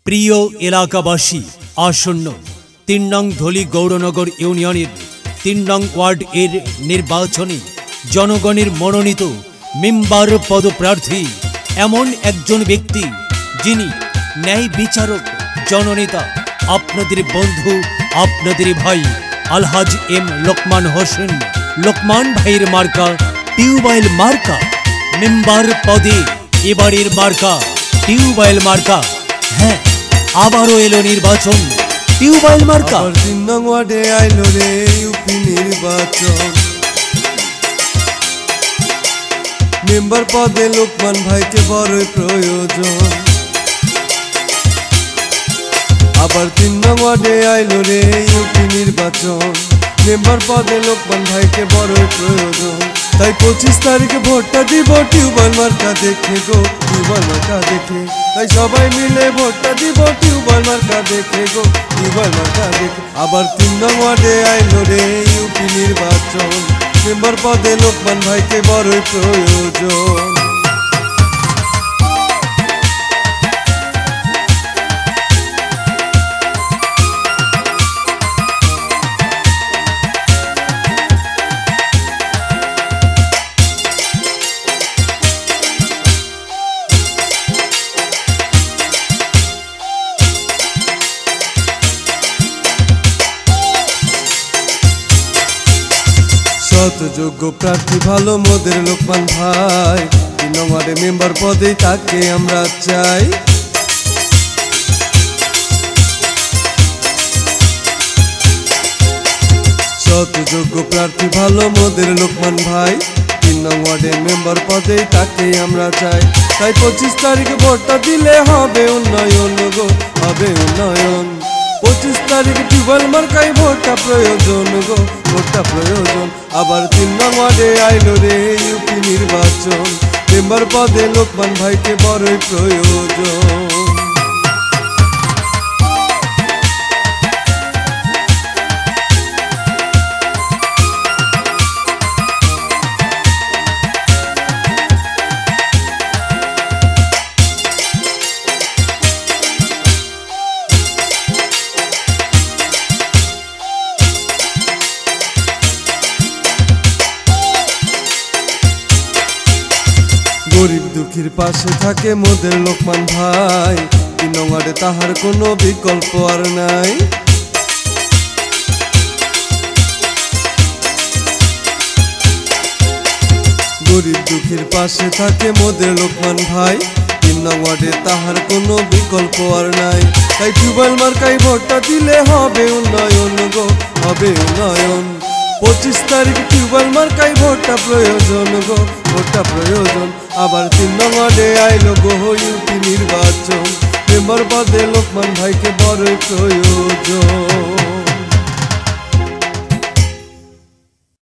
প্রিয় এলাকাবাসী, আসন্ন ৩ নং ধলি গৌরনগর ইউনিয়নের ৩ নং ওয়ার্ড এর নির্বাচনে জনগণের মনোনীত মেম্বার পদপ্রার্থী এমন একজন ব্যক্তি যিনি ন্যায় বিচারক, জননেতা, আপনাদের বন্ধু, আপনাদের ভাই আলহাজ এম লোকমান হোসেন। লোকমান ভাইয়ের মার্কা টিউবওয়েল মার্কা। মেম্বার পদে এবারের মার্কা টিউবওয়েল মার্কা। হ্যাঁ, আবারও এলো নির্বাচন, টিউবওয়েল মার্কা। ৩ নং ওয়ার্ডে আইলো রে ইউপি নির্বাচন। মেম্বার পদে লোকমান ভাইকে বড়ই প্রয়োজন। আবার ৩ নং ওয়ার্ডে আইলো রে ইউপি নির্বাচন। মেম্বার পদে লোকমান ভাইকে বড়ই প্রয়োজন। তাই ২৫ তারিখে ভোটটা দিব টিউবওয়েল মার্কা দেখে গো, টিউবওয়েল মার্কা দেখে। তাই সবাই মিলে ভোটটা দিব টিউবওয়েল মার্কা দেখে গো, টিউবওয়েল মার্কা দেখে। আবার ৩ নং ওয়ার্ডে আইলো রে ইউপি নির্বাচন। মেম্বার পদে লোকমান ভাইকে বড়ই প্রয়োজন। যোগ্য প্রার্থী ভালো মোদের লোকমান ভাই। ৩ নং ওয়ার্ডে মেম্বার পদেই তাকে আমরা চাই। যোগ্য প্রার্থী ভালো মোদের লোকমান ভাই। ৩ নং ওয়ার্ডে মেম্বার পদেই তাকে আমরা চাই। তাই ২৫ তারিখে ভোটটা দিলে হবে উন্নয়ন গো, হবে উন্নয়ন। ২৫ তারিখে টিউবওয়েল মার্কায় ভোটটা প্রয়োজন গো, ভোটটা প্রয়োজন। আবার ৩ নং ওয়ার্ডে আইলো রে ইউপি নির্বাচন। মেম্বার পদে লোকমান ভাইকে বড়ই প্রয়োজন। গরিব দুঃখীর পাশে থাকে মোদের লোকমান ভাই। ৩ নং ওয়ার্ডে তাহার কোনো বিকল্প আর নাই। গরিব দুঃখীর পাশে থাকে মোদের লোকমান ভাই। ৩ নং ওয়ার্ডে তাহার কোনো বিকল্প আর নাই। তাই টিউবওয়েল মার্কায় ভোটটা দিলে হবে উন্নয়ন গো, হবে উন্নয়ন। ২৫ তারিখ টিউবওয়েল মার্কায় ভোটটা প্রয়োজন গো, ভোটটা প্রয়োজন। আবার ৩ নং ওয়ার্ডে আইলো গো ইউপি নির্বাচন। মেম্বার পদে লোকমান ভাইকে বড়ই প্রয়োজন।